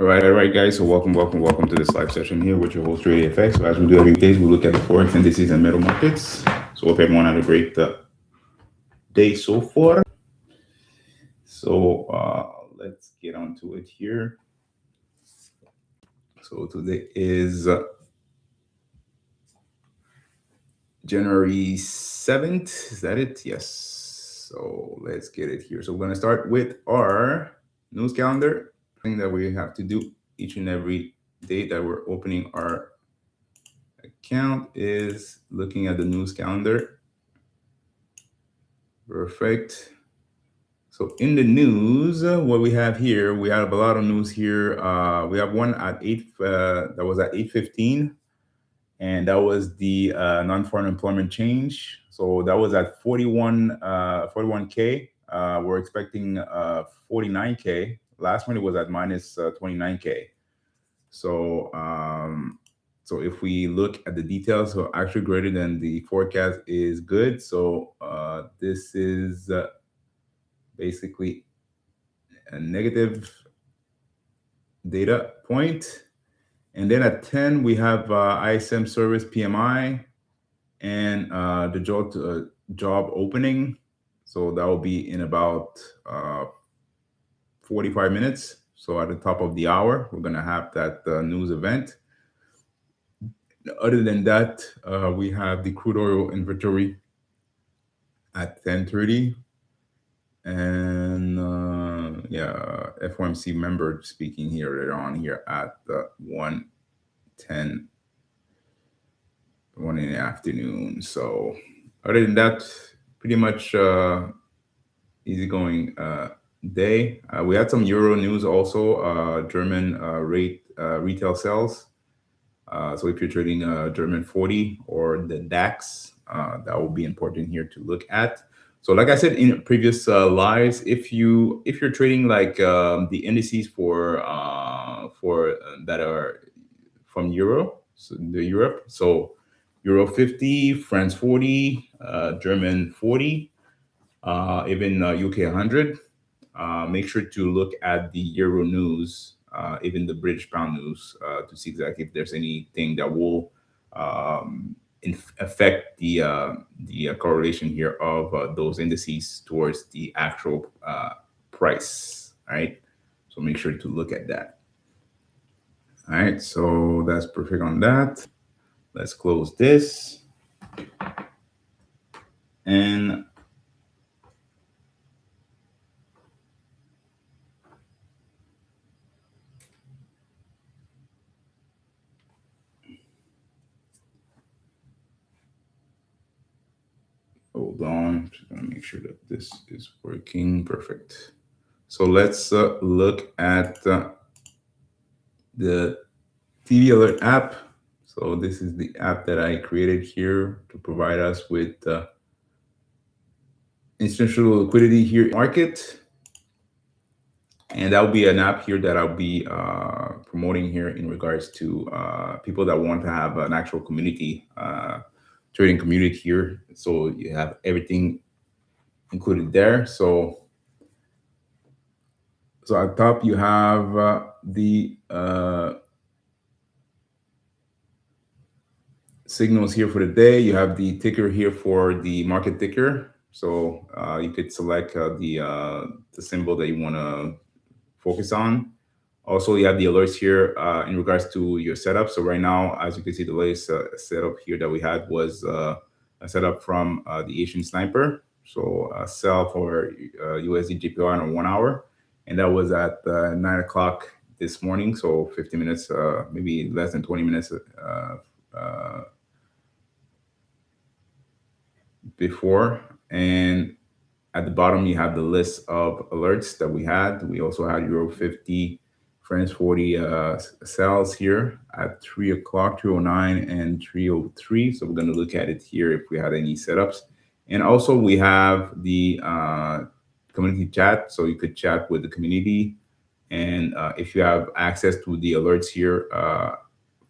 All right, guys. So welcome to this live session here with your host, Ray FX. So as we do every day, we look at the forex indices and metal markets. So hope everyone had a great day so far. So let's get on to it here. So today is January 7th. Is that it? Yes. So let's get it here. So we're going to start with our news calendar. Thing that we have to do each and every day that we're opening our account is looking at the news calendar. Perfect. So in the news, what we have here, we have a lot of news here. We have one at 8, that was at 8:15, and that was the non-foreign employment change. So that was at 41K. We're expecting 49K. Last one it was at minus 29K. So so if we look at the details, so actually greater than the forecast is good. So this is basically a negative data point. And then at 10, we have ISM service PMI and the job opening. So that will be in about 45 minutes. So at the top of the hour, we're going to have that news event. Other than that, we have the crude oil inventory at 10:30. And yeah, FOMC member speaking here later on here at 1:10, 1 in the afternoon. So other than that, pretty much easygoing day. We had some Euro news also, German retail sales. So if you're trading German 40 or the DAX, that will be important here to look at. So like I said in previous lives, if you're trading like the indices for that are from Euro, so the Europe, so Euro 50, France 40, German 40, even UK 100, make sure to look at the Euro news, even the British pound news, to see exactly if there's anything that will affect the correlation here of those indices towards the actual price. All right, so make sure to look at that. All right, so that's perfect on that. Let's close this and hold on. Just gonna make sure that this is working perfect. So let's look at the TV Alert app. So this is the app that I created here to provide us with institutional liquidity here in the market. And that'll be an app here that I'll be promoting here in regards to people that want to have an actual community, trading community here. So you have everything included there. So at top you have the signals here for the day. You have the ticker here for the market ticker. So you could select the symbol that you want to focus on. Also, you have the alerts here in regards to your setup. So right now, as you can see, the latest setup here that we had was a setup from the Asian Sniper. So sell for USD GPR on 1 hour. And that was at 9 o'clock this morning. So 50 minutes, maybe less than 20 minutes before. And at the bottom, you have the list of alerts that we had. We also had Euro 50, France 40 sales here at 3 o'clock, 2:09 and 3:03. So we're going to look at it here if we had any setups. And also we have the community chat. So you could chat with the community. And if you have access to the alerts here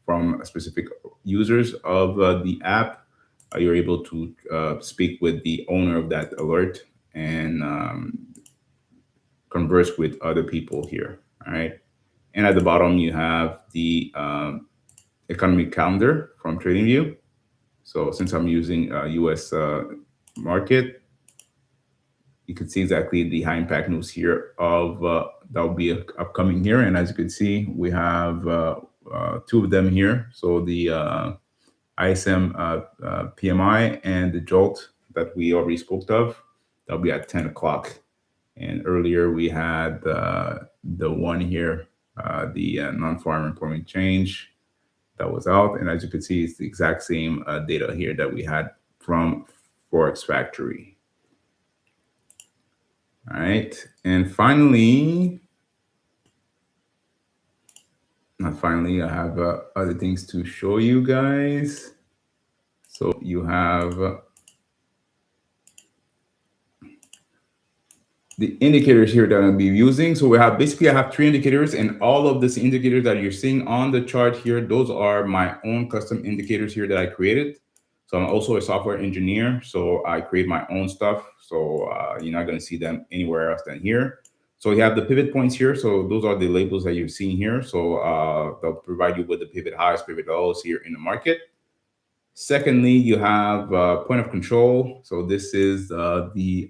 from specific users of the app, you're able to speak with the owner of that alert and converse with other people here. All right. And at the bottom, you have the economic calendar from TradingView. So since I'm using US market, you can see exactly the high impact news here of that will be upcoming here. And as you can see, we have two of them here. So the ISM PMI and the JOLT that we already spoke of, that'll be at 10 o'clock. And earlier we had the one here, the non-farm employment change that was out. And as you can see, it's the exact same data here that we had from Forex Factory. All right. And finally, not finally, I have other things to show you guys. So you have the indicators here that I'm going to be using. So we have basically, I have 3 indicators, and all of these indicators that you're seeing on the chart here, those are my own custom indicators here that I created. So I'm also a software engineer, so I create my own stuff. So you're not going to see them anywhere else than here. So you have the pivot points here. So those are the labels that you're seeing here. So they'll provide you with the pivot highs, pivot lows here in the market. Secondly, you have point of control. So this is the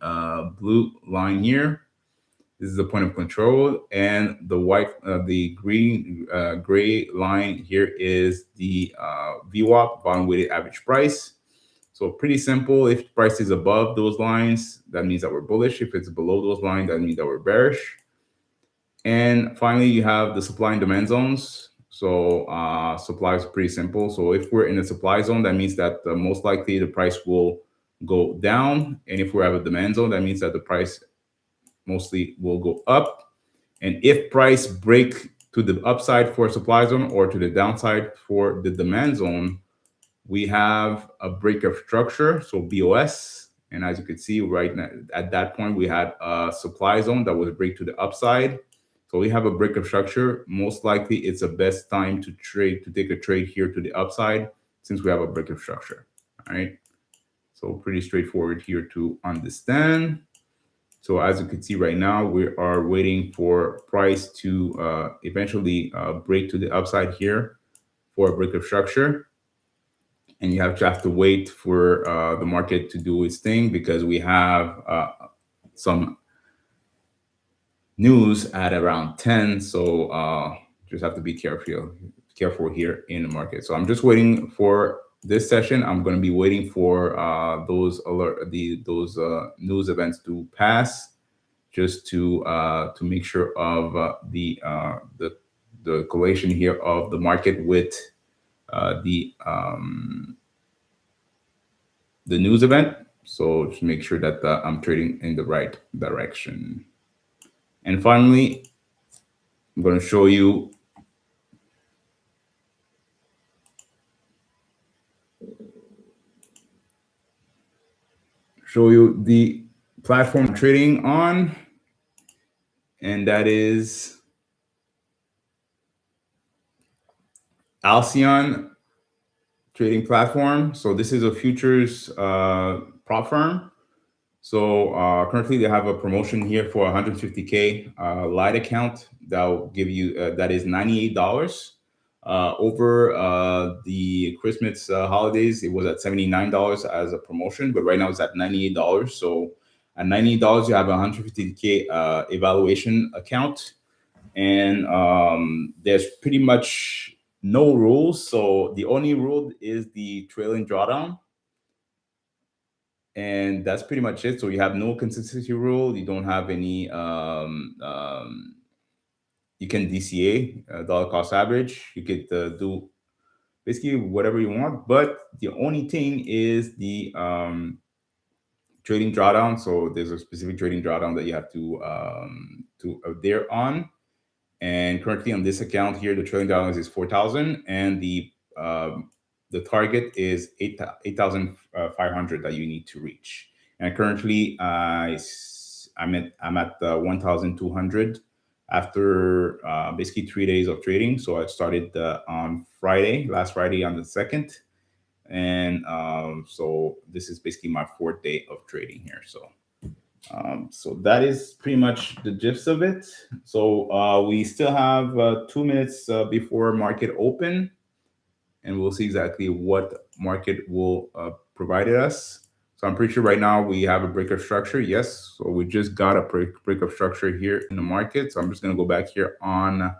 blue line here. This is the point of control, and the white, the green, gray line here is the VWAP, volume weighted average price. So pretty simple. If the price is above those lines, that means that we're bullish. If it's below those lines, that means that we're bearish. And finally, you have the supply and demand zones. So supply is pretty simple. So if we're in a supply zone, that means that most likely the price will go down. And if we have a demand zone, that means that the price mostly will go up. And if price break to the upside for supply zone or to the downside for the demand zone, we have a break of structure, so BOS. And as you can see right now, at that point, we had a supply zone that was a break to the upside. So we have a break of structure. Most likely it's the best time to trade, to take a trade here to the upside, since we have a break of structure. All right. So pretty straightforward here to understand. So as you can see right now, we are waiting for price to eventually break to the upside here for a break of structure. And you have to wait for the market to do its thing, because we have some news at around 10. So just have to be careful here in the market. So I'm just waiting for this session. I'm going to be waiting for those news events to pass, just to make sure of the correlation here of the market with the news event. So just make sure that I'm trading in the right direction. And finally, I'm going to show you the platform I'm trading on, and that is Alcyon trading platform. So this is a futures prop firm. So currently they have a promotion here for 150K light account that will give you that is $98. Over the Christmas holidays, it was at $79 as a promotion, but right now it's at $98. So at $98, you have a 150K evaluation account, and there's pretty much no rules. So the only rule is the trailing drawdown. And that's pretty much it. So you have no consistency rule. You don't have any, you can DCA, dollar cost average. You could do basically whatever you want. But the only thing is the trading drawdown. So there's a specific trading drawdown that you have to adhere on. And currently on this account here, the trading drawdown is 4,000, and the target is 8,500 that you need to reach. And currently, I'm at 1,200 after basically 3 days of trading. So I started on last Friday on the 2nd, and so this is basically my 4th day of trading here. So So that is pretty much the gist of it. So we still have 2 minutes before market open, and we'll see exactly what market will provide us. So I'm pretty sure right now we have a break of structure. Yes, so we just got a break of structure here in the market. So I'm just going to go back here on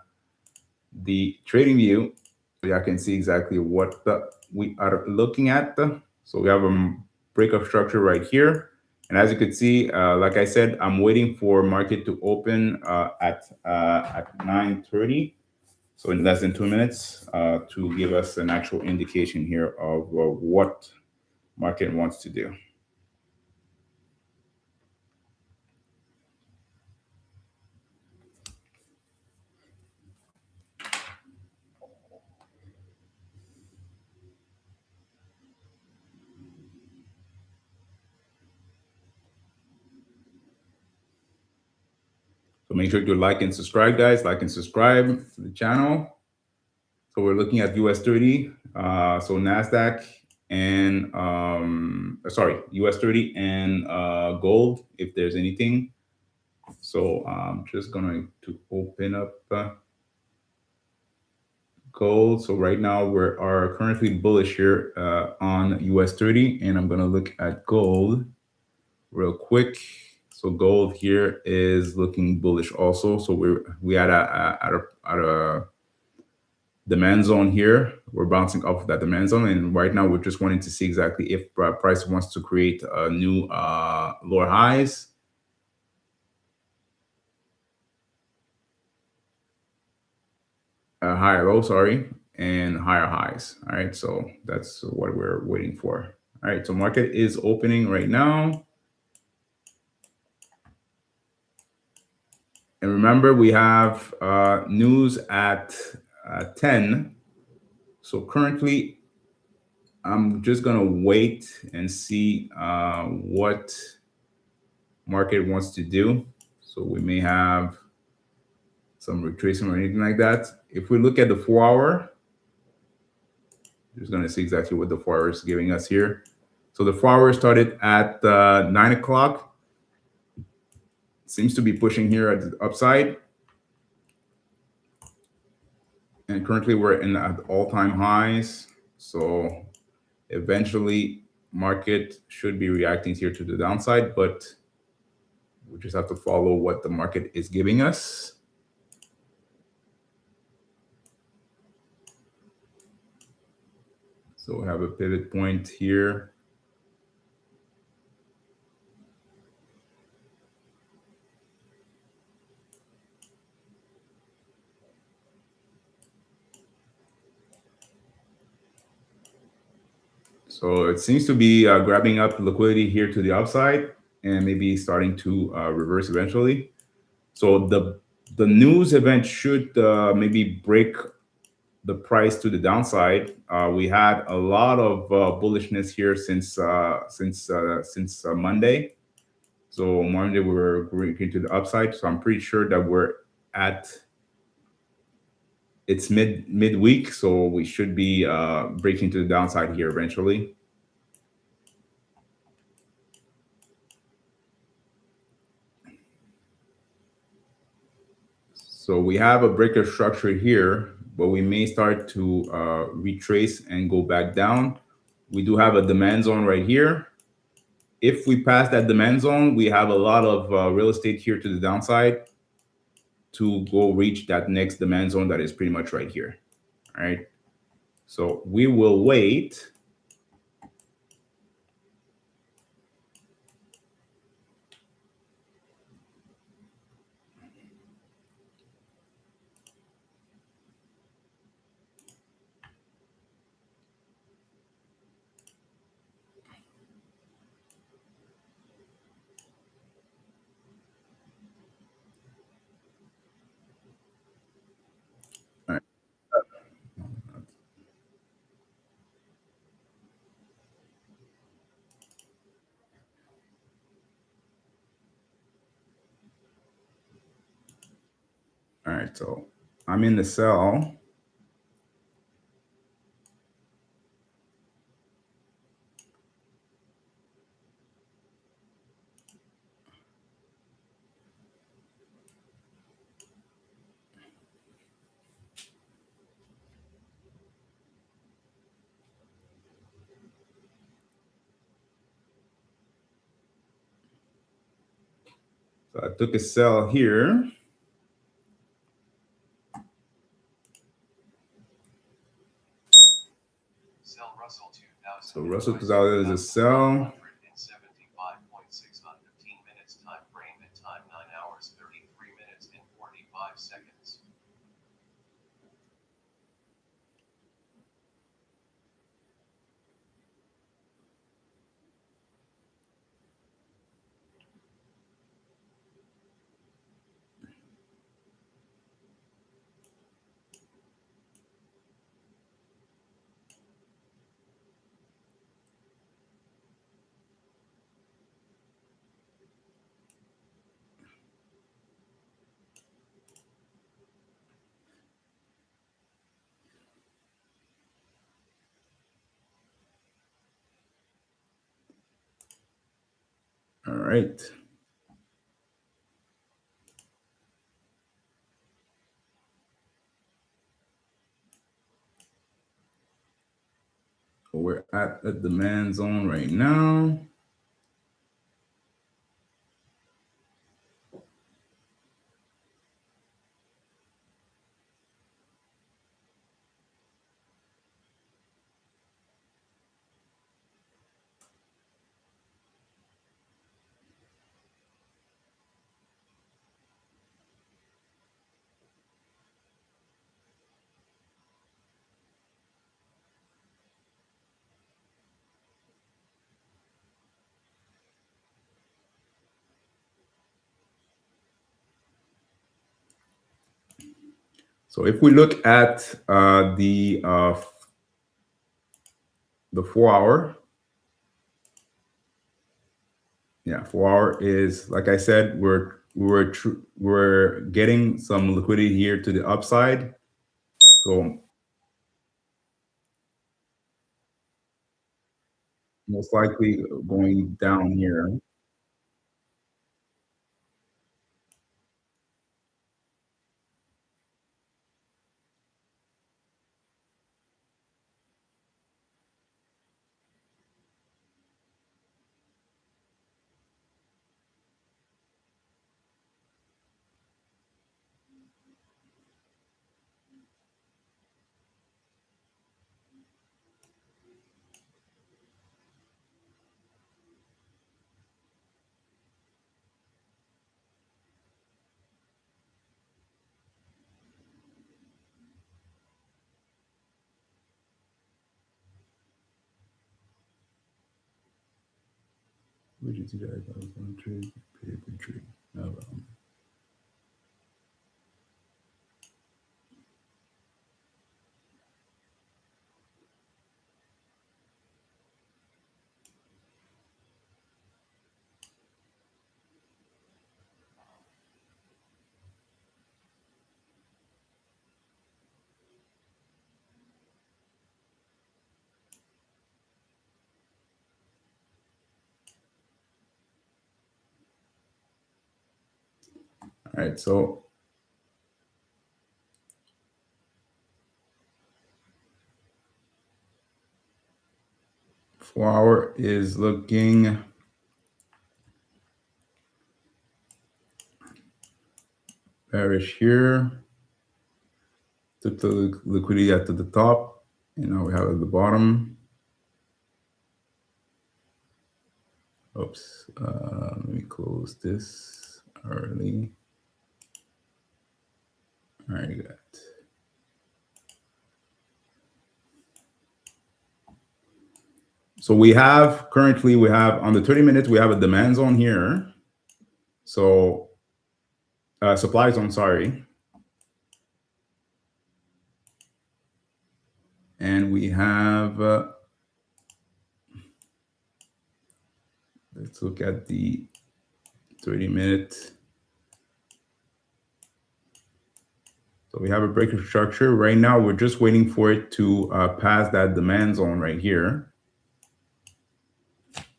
the trading view so y'all can see exactly what we are looking at. So we have a break of structure right here. And as you can see, like I said, I'm waiting for market to open at 9:30. So in less than 2 minutes to give us an actual indication here of what market wants to do. So make sure to like and subscribe, guys. Like and subscribe to the channel. So we're looking at US30, so NASDAQ and sorry, US30 and gold, if there's anything. So I'm just going to open up gold. So right now we are currently bullish here on US30, and I'm going to look at gold real quick. So gold here is looking bullish also. So we at a demand zone here. We're bouncing off of that demand zone, and right now we're just wanting to see exactly if price wants to create new lower highs. Higher low, sorry, and higher highs. All right, so that's what we're waiting for. All right, so market is opening right now. And remember, we have news at 10. So currently, I'm just going to wait and see what market wants to do. So we may have some retracement or anything like that. If we look at the 4-hour, just going to see exactly what the 4-hour is giving us here. So the 4-hour started at 9 o'clock. Seems to be pushing here at the upside. And currently we're in at all-time highs. So eventually market should be reacting here to the downside, but we just have to follow what the market is giving us. So we have a pivot point here. So it seems to be grabbing up liquidity here to the upside and maybe starting to reverse eventually. So the news event should maybe break the price to the downside. We had a lot of bullishness here since Monday. So Monday we were breaking to the upside. So I'm pretty sure that we're at it's midweek. So we should be breaking to the downside here eventually. So we have a breaker structure here, but we may start to retrace and go back down. We do have a demand zone right here. If we pass that demand zone, we have a lot of real estate here to the downside to go reach that next demand zone that is pretty much right here. All right. So we will wait. All right. All right. So I'm in the sell. So I took a sell here. Sell Russell 2000. So Russell 2000 is a sell. 175.6 on 15 minutes time frame and time 9 hours 33 minutes and 45 seconds. All right. So we're at the demand zone right now. So if we look at the 4 hour, yeah, 4 hour is, like I said, we're getting some liquidity here to the upside. So most likely going down here. Which is that I was going to trade, pay a good trade. All right, so 4 hour is looking bearish here. Took the liquidity at the top, and now we have it at the bottom. Oops, let me close this early. All right, good. So we have currently, we have on the 30 minutes, we have a demand zone here. So supply zone, sorry. And we have, let's look at the 30-minute. So we have a breaker structure. Right now, we're just waiting for it to pass that demand zone right here.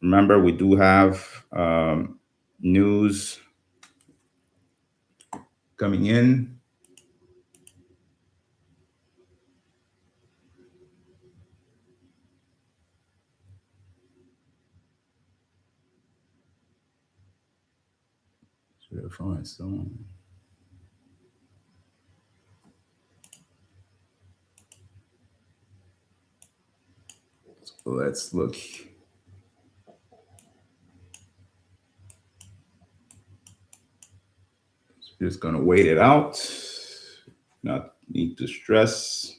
Remember, we do have news coming in. Verify zone. So let's look. Just gonna wait it out. Not need to stress.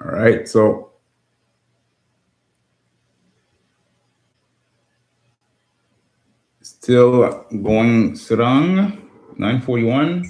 All right, so still going strong. 941.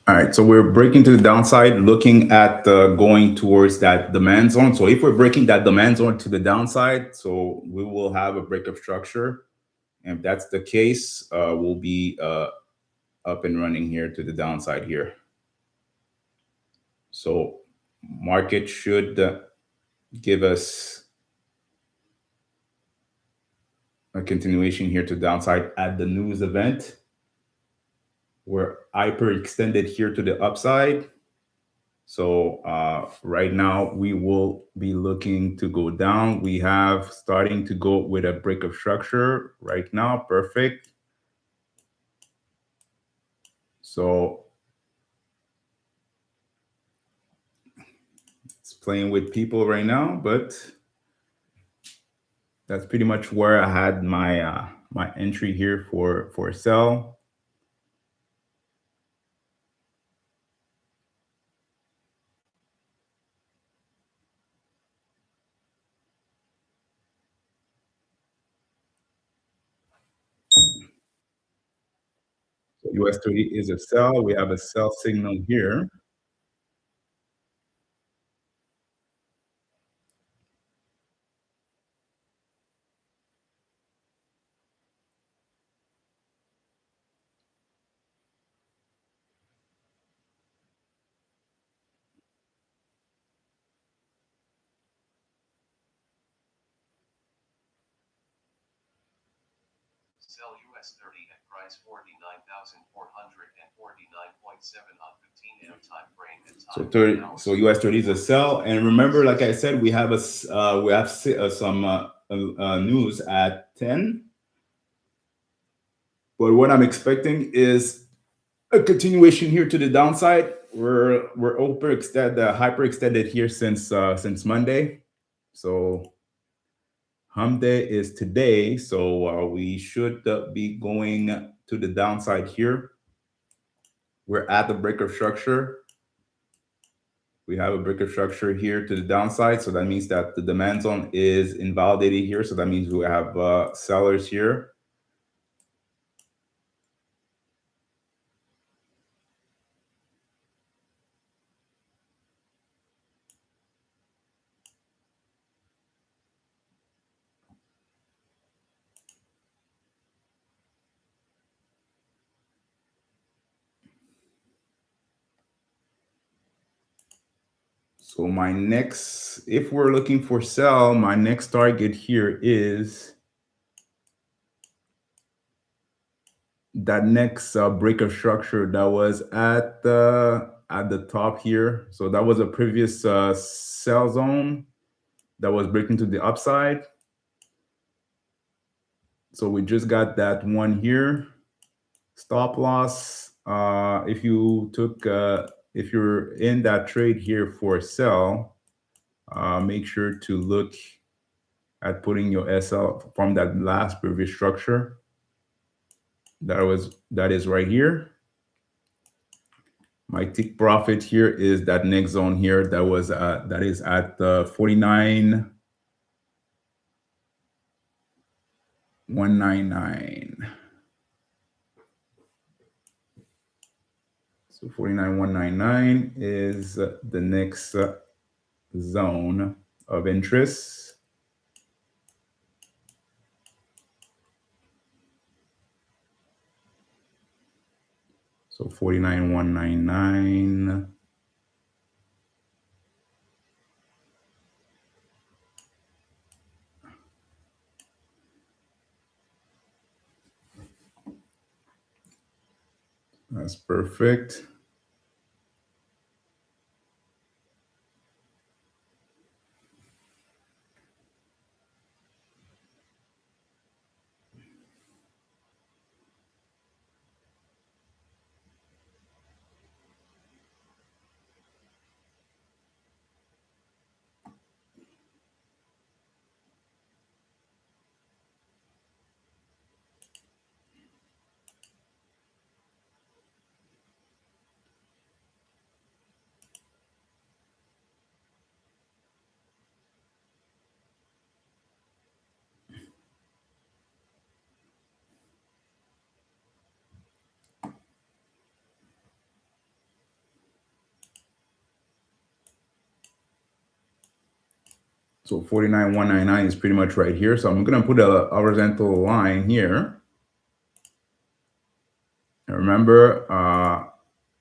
All right, so we're breaking to the downside, looking at going towards that demand zone. So if we're breaking that demand zone to the downside, so we will have a break of structure. And if that's the case, we'll be up and running here to the downside here. So market should give us a continuation here to downside at the news event. We're hyper extended here to the upside. So right now we will be looking to go down. We have starting to go with a break of structure right now. Perfect. So it's playing with people right now, but that's pretty much where I had my my entry here for sell. So US30 is a sell. We have a sell signal here. Sell US30 at price 49,449.7 on 15M time frame and time. So US30 is a sell, and remember, like I said, we have some news at 10. But what I'm expecting is a continuation here to the downside. We're hyper extended here since Monday. So Hum Day is today, so we should be going to the downside here. We're at the break of structure. We have a break of structure here to the downside, so that means that the demand zone is invalidated here. So that means we have sellers here. So if we're looking for sell, my next target here is that next break of structure that was at the top here. So that was a previous sell zone that was breaking to the upside. So we just got that one here. Stop loss. If you're in that trade here for sell, make sure to look at putting your SL from that last previous structure. That is right here. My tick profit here is that next zone here that is at 49,199. So 49,199 is the next zone of interest. So 49,199. That's perfect. So 49,199 is pretty much right here. So I'm going to put a horizontal line here. And remember,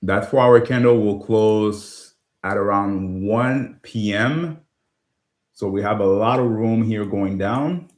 that 4-hour candle will close at around 1 p.m. So we have a lot of room here going down.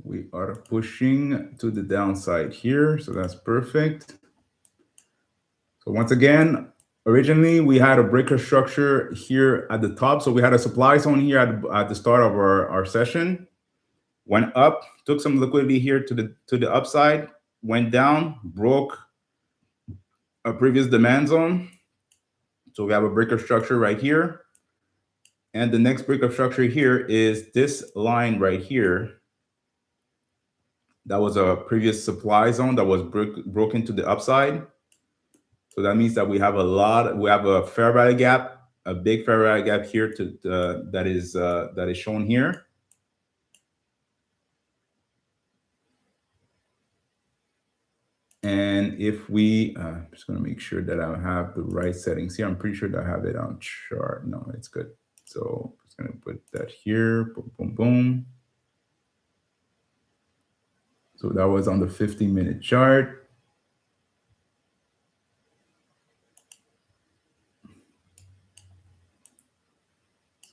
We are pushing to the downside here. So that's perfect. So once again, originally we had a breaker structure here at the top. So we had a supply zone here at the start of our session. Went up, took some liquidity here to the upside, went down, broke a previous demand zone. So we have a breaker structure right here. And the next breaker structure here is this line right here. That was a previous supply zone that was broken to the upside. So that means that we have a fair value gap, a big fair value gap here that is shown here. And if we, I'm just going to make sure that I have the right settings here. I'm pretty sure that I have it on chart. No, it's good. So I'm just going to put that here. Boom, boom, boom. So that was on the 50-minute chart.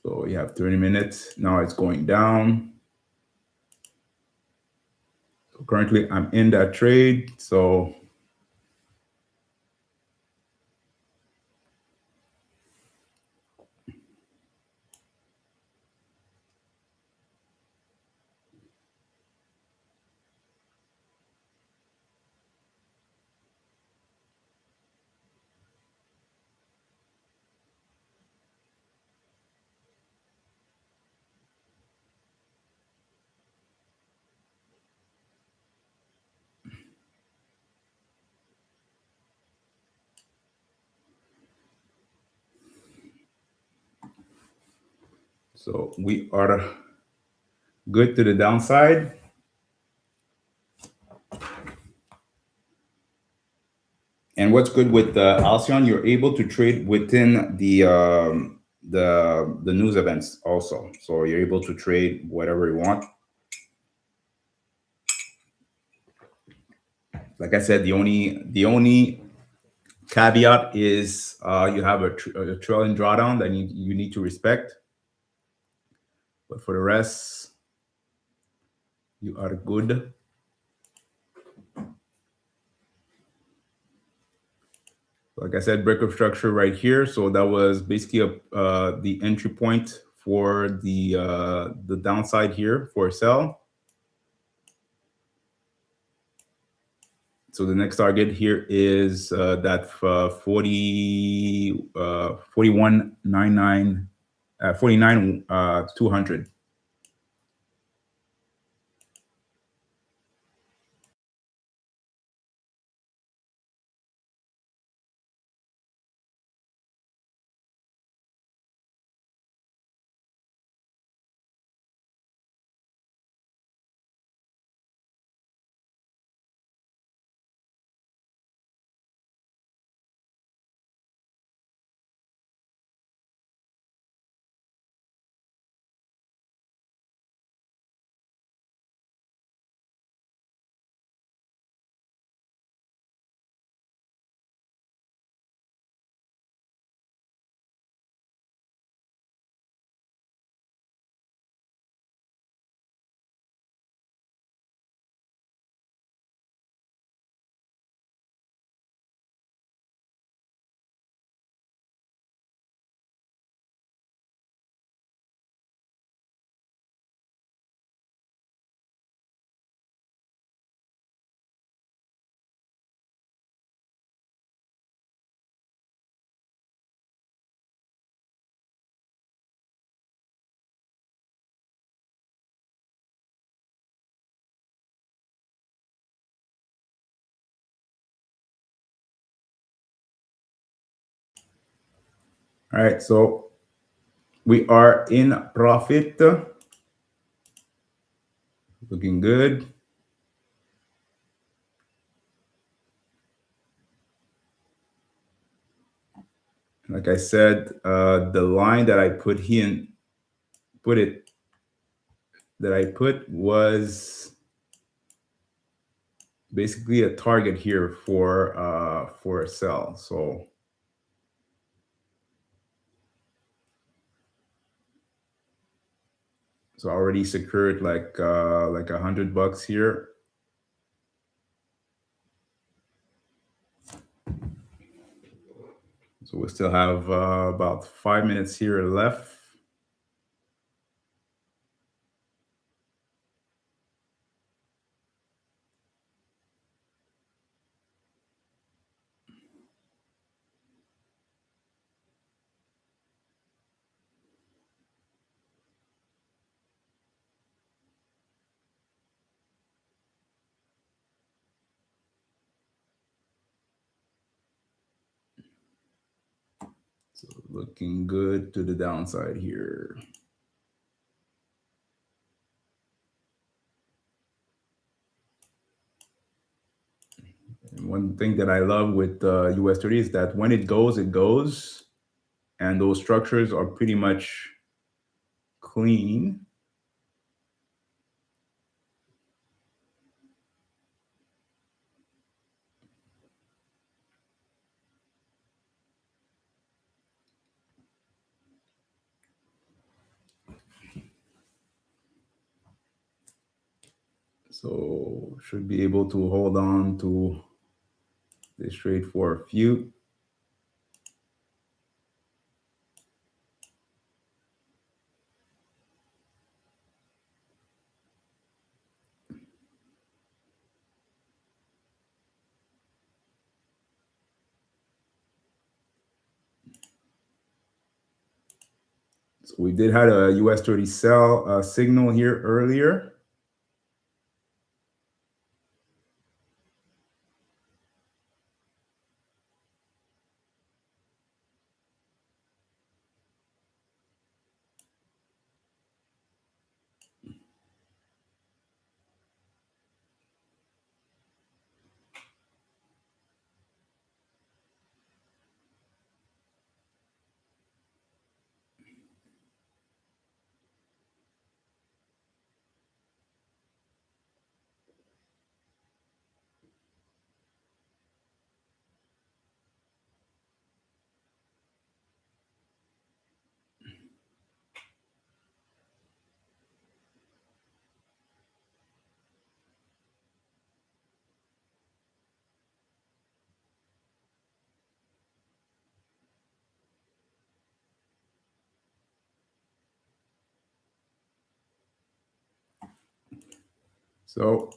So you have 30 minutes. Now it's going down. So currently I'm in that trade. So we are good to the downside. And what's good with Alcyon, you're able to trade within the news events also. So you're able to trade whatever you want. Like I said, the only caveat is you have a trailing drawdown that you need to respect. But for the rest, you are good. Like I said, breakup structure right here. So that was basically the entry point for the downside here for a sell. So the next target here is that 41.99, 49,200. All right, so we are in profit. Looking good. Like I said, the line that I put was basically a target here for a sell. So I already secured like $100 here. So we still have about 5 minutes here left. So looking good to the downside here. And one thing that I love with US30 is that when it goes, and those structures are pretty much clean. So should be able to hold on to this trade for a few. So we did have a US30 sell signal here earlier. So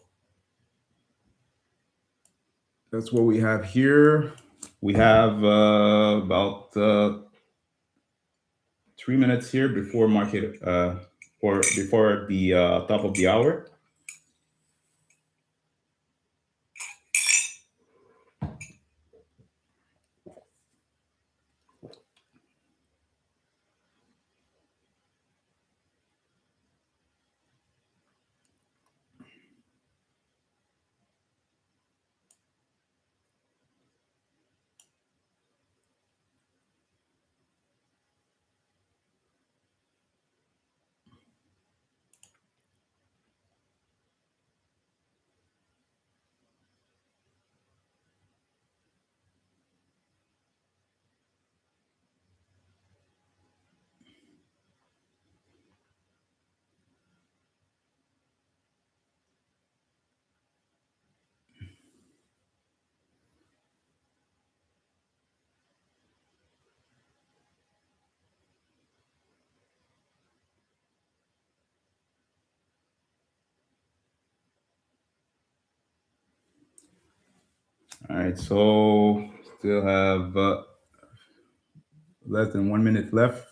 that's what we have here. We have about 3 minutes here before market or before the top of the hour. All right, so still have less than 1 minute left.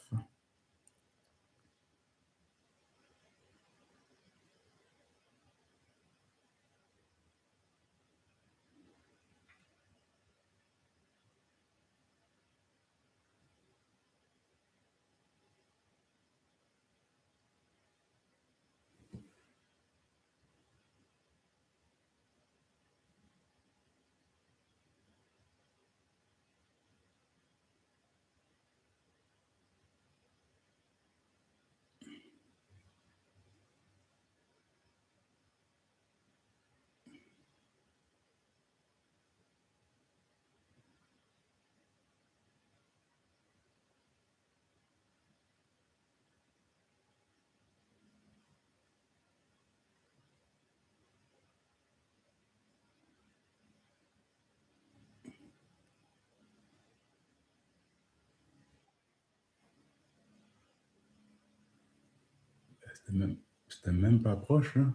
C'était même pas proche, là.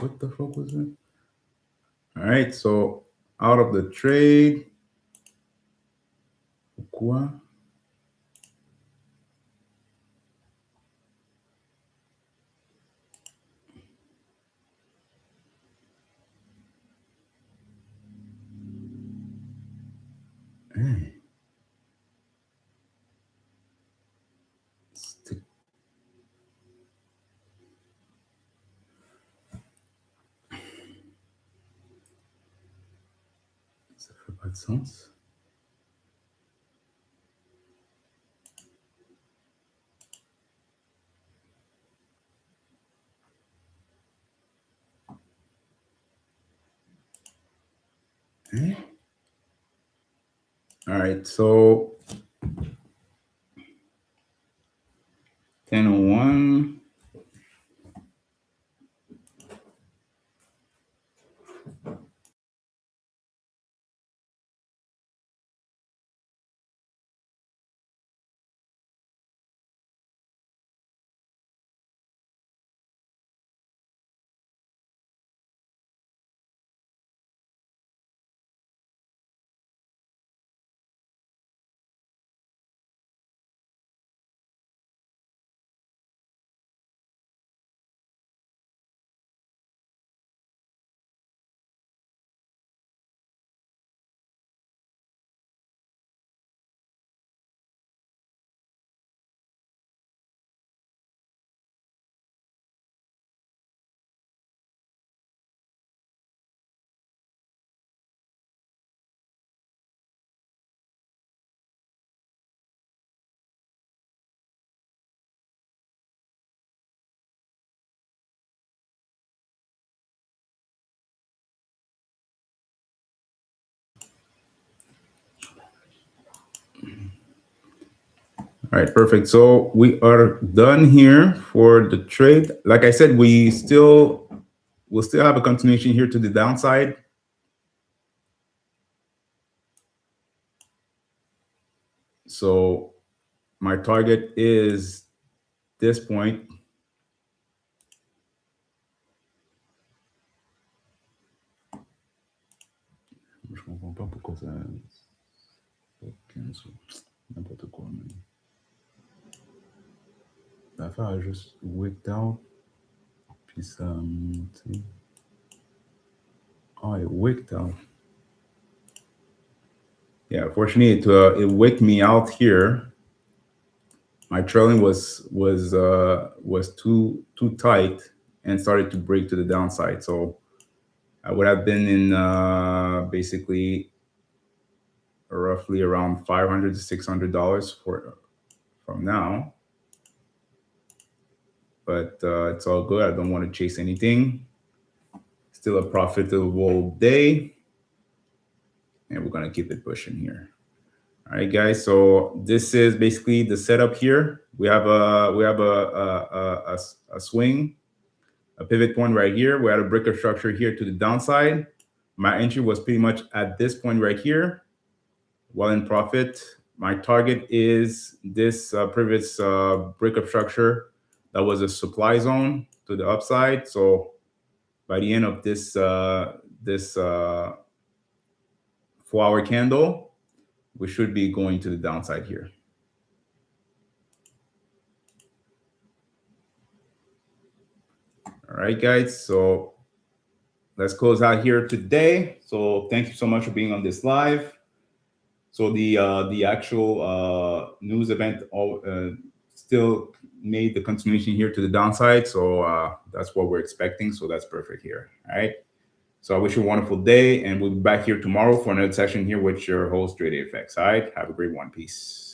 What the fuck was it? All right, so out of the trade. Pourquoi? Hey. Ça fait pas de sens. Hey. All right, so 10:01. All right, perfect. So we are done here for the trade. Like I said, we'll still have a continuation here to the downside. So my target is this point. Je comprends pas pourquoi ça cancel. N'importe quoi, man. L'affaire a juste wicked out. Puis ça a monté. Oh, it wicked out. Yeah, fortunately, it wicked me out here. My trailing was too tight and started to break to the downside. So I would have been in basically roughly around $500 to $600 from now. But it's all good. I don't want to chase anything. Still a profitable day, and we're gonna keep it pushing here. All right, guys. So this is basically the setup here. We have a swing, a pivot point right here. We had a breaker structure here to the downside. My entry was pretty much at this point right here, well in profit. My target is this previous breakup structure that was a supply zone to the upside. So by the end of this 4-hour candle, we should be going to the downside here. All right, guys. So let's close out here today. So thank you so much for being on this live. So the actual news event still made the continuation here to the downside. So that's what we're expecting. So that's perfect here. All right. So I wish you a wonderful day, and we'll be back here tomorrow for another session here with your host, Trade FX. All right. Have a great one. Peace.